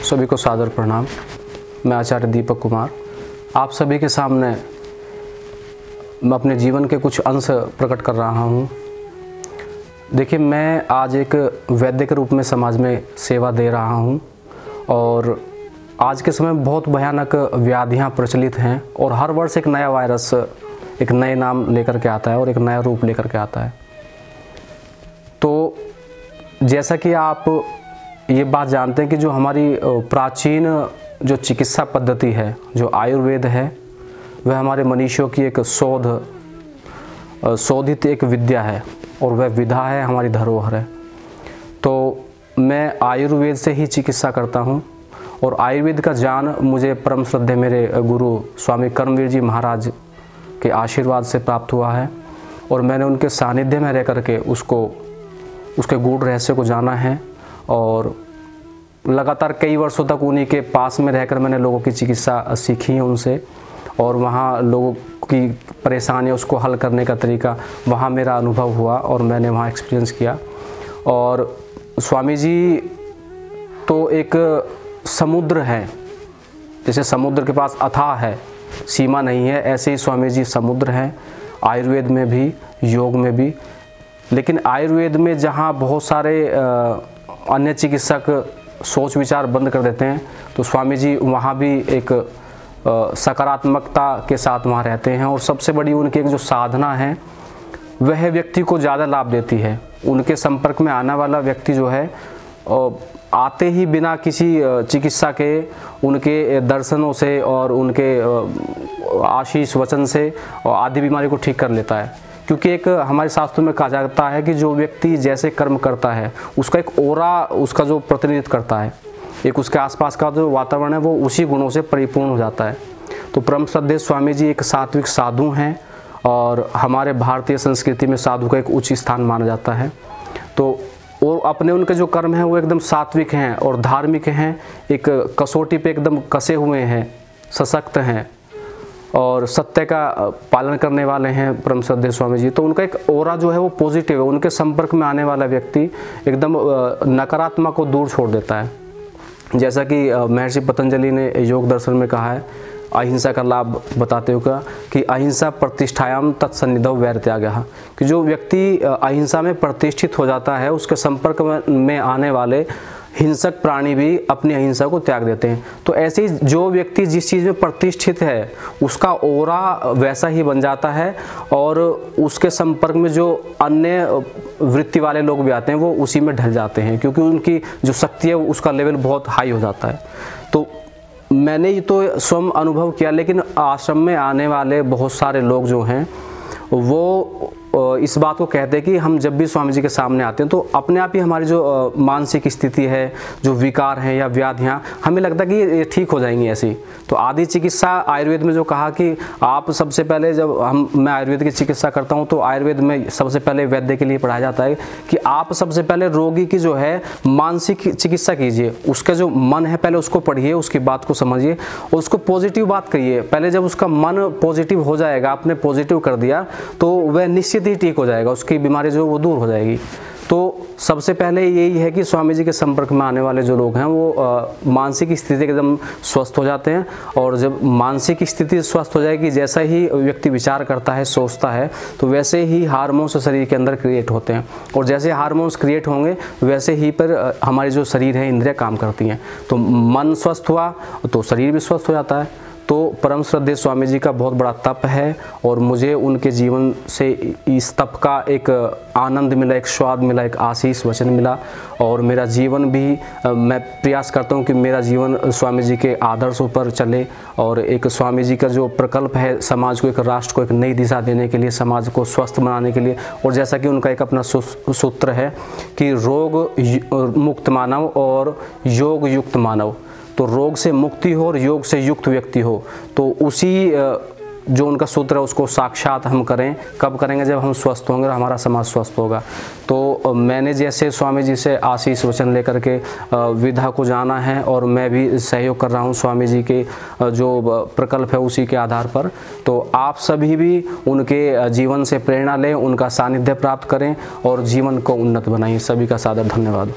सभी को सादर प्रणाम। मैं आचार्य दीपक कुमार आप सभी के सामने मैं अपने जीवन के कुछ अंश प्रकट कर रहा हूँ। देखिए, मैं आज एक वैद्य के रूप में समाज में सेवा दे रहा हूँ और आज के समय में बहुत भयानक व्याधियाँ प्रचलित हैं और हर वर्ष एक नया वायरस एक नए नाम लेकर के आता है और एक नया रूप लेकर के आता है। तो जैसा कि आप ये बात जानते हैं कि जो हमारी प्राचीन जो चिकित्सा पद्धति है, जो आयुर्वेद है, वह हमारे मनीषियों की एक शोधित एक विद्या है और वह विधा है, हमारी धरोहर है। तो मैं आयुर्वेद से ही चिकित्सा करता हूँ और आयुर्वेद का ज्ञान मुझे परम श्रद्धेय मेरे गुरु स्वामी कर्मवीर जी महाराज के आशीर्वाद से प्राप्त हुआ है और मैंने उनके सानिध्य में रह करके उसके गूढ़ रहस्य को जाना है और लगातार कई वर्षों तक उन्हीं के पास में रहकर मैंने लोगों की चिकित्सा सीखी है उनसे और वहाँ लोगों की परेशानियाँ उसको हल करने का तरीका वहाँ मेरा अनुभव हुआ और मैंने वहाँ एक्सपीरियंस किया। और स्वामी जी तो एक समुद्र है, जैसे समुद्र के पास अथाह है, सीमा नहीं है, ऐसे ही स्वामी जी समुद्र हैं, आयुर्वेद में भी, योग में भी। लेकिन आयुर्वेद में जहाँ बहुत सारे अन्य चिकित्सक सोच विचार बंद कर देते हैं, तो स्वामी जी वहाँ भी एक सकारात्मकता के साथ वहाँ रहते हैं और सबसे बड़ी उनकी एक जो साधना है वह व्यक्ति को ज़्यादा लाभ देती है। उनके संपर्क में आने वाला व्यक्ति जो है आते ही बिना किसी चिकित्सा के, उनके दर्शनों से और उनके आशीष वचन से आदि बीमारी को ठीक कर लेता है। क्योंकि एक हमारे शास्त्रों में कहा जाता है कि जो व्यक्ति जैसे कर्म करता है उसका एक ओरा उसका जो प्रतिनिधित्व करता है, एक उसके आसपास का जो वातावरण है वो उसी गुणों से परिपूर्ण हो जाता है। तो परम श्रद्धेय स्वामी जी एक सात्विक साधु हैं और हमारे भारतीय संस्कृति में साधु का एक उच्च स्थान माना जाता है। तो और अपने उनके जो कर्म हैं वो एकदम सात्विक हैं और धार्मिक हैं, एक कसौटी पे एकदम कसे हुए हैं, सशक्त हैं और सत्य का पालन करने वाले हैं परम श्रद्धेय स्वामी जी। तो उनका एक ओरा जो है वो पॉजिटिव है, उनके संपर्क में आने वाला व्यक्ति एकदम नकारात्मक को दूर छोड़ देता है। जैसा कि महर्षि पतंजलि ने योग दर्शन में कहा है, अहिंसा का लाभ बताते हुए कहा कि अहिंसा प्रतिष्ठायाम तत्सन्निधौ वैरत्यागः, कि जो व्यक्ति अहिंसा में प्रतिष्ठित हो जाता है उसके संपर्क में आने वाले हिंसक प्राणी भी अपनी अहिंसा को त्याग देते हैं। तो ऐसे ही जो व्यक्ति जिस चीज़ में प्रतिष्ठित है उसका ओरा वैसा ही बन जाता है और उसके संपर्क में जो अन्य वृत्ति वाले लोग भी आते हैं वो उसी में ढल जाते हैं, क्योंकि उनकी जो शक्ति है उसका लेवल बहुत हाई हो जाता है। तो मैंने ये तो स्वयं अनुभव किया, लेकिन आश्रम में आने वाले बहुत सारे लोग जो हैं वो इस बात को कहते हैं कि हम जब भी स्वामी जी के सामने आते हैं तो अपने आप ही हमारी जो मानसिक स्थिति है, जो विकार हैं या व्याधियाँ, हमें लगता है कि ये ठीक हो जाएंगी ऐसी। तो आदि चिकित्सा आयुर्वेद में जो कहा कि आप सबसे पहले जब मैं आयुर्वेद की चिकित्सा करता हूँ तो आयुर्वेद में सबसे पहले वैद्य के लिए पढ़ाया जाता है कि आप सबसे पहले रोगी की जो है मानसिक चिकित्सा कीजिए, उसका जो मन है पहले उसको पढ़िए, उसकी बात को समझिए और उसको पॉजिटिव बात करिए। पहले जब उसका मन पॉजिटिव हो जाएगा, आपने पॉजिटिव कर दिया तो वह निश्चित ही ठीक हो जाएगा, उसकी बीमारी जो वो दूर हो जाएगी। तो सबसे पहले यही है कि स्वामी जी के संपर्क में आने वाले जो लोग हैं वो मानसिक स्थिति एकदम स्वस्थ हो जाते हैं और जब मानसिक स्थिति स्वस्थ हो जाएगी, जैसा ही व्यक्ति विचार करता है, सोचता है, तो वैसे ही हार्मोन्स शरीर के अंदर क्रिएट होते हैं और जैसे हार्मोन्स क्रिएट होंगे वैसे ही पर हमारी जो शरीर है, इंद्रियाँ काम करती हैं। तो मन स्वस्थ हुआ तो शरीर भी स्वस्थ हो जाता है। तो परम श्रद्धेय स्वामी जी का बहुत बड़ा तप है और मुझे उनके जीवन से इस तप का एक आनंद मिला, एक स्वाद मिला, एक आशीष वचन मिला और मेरा जीवन भी मैं प्रयास करता हूँ कि मेरा जीवन स्वामी जी के आदर्शों पर चले और एक स्वामी जी का जो प्रकल्प है समाज को, एक राष्ट्र को एक नई दिशा देने के लिए, समाज को स्वस्थ बनाने के लिए। और जैसा कि उनका एक अपना सूत्र है कि रोग मुक्त मानव और योग युक्त मानव, तो रोग से मुक्ति हो और योग से युक्त व्यक्ति हो। तो उसी जो उनका सूत्र है उसको साक्षात हम करें। कब करेंगे? जब हम स्वस्थ होंगे और हमारा समाज स्वस्थ होगा। तो मैंने जैसे स्वामी जी से आशीष वचन लेकर के विधा को जाना है और मैं भी सहयोग कर रहा हूँ स्वामी जी के जो प्रकल्प है उसी के आधार पर। तो आप सभी भी उनके जीवन से प्रेरणा लें, उनका सानिध्य प्राप्त करें और जीवन को उन्नत बनाइए। सभी का सादर धन्यवाद।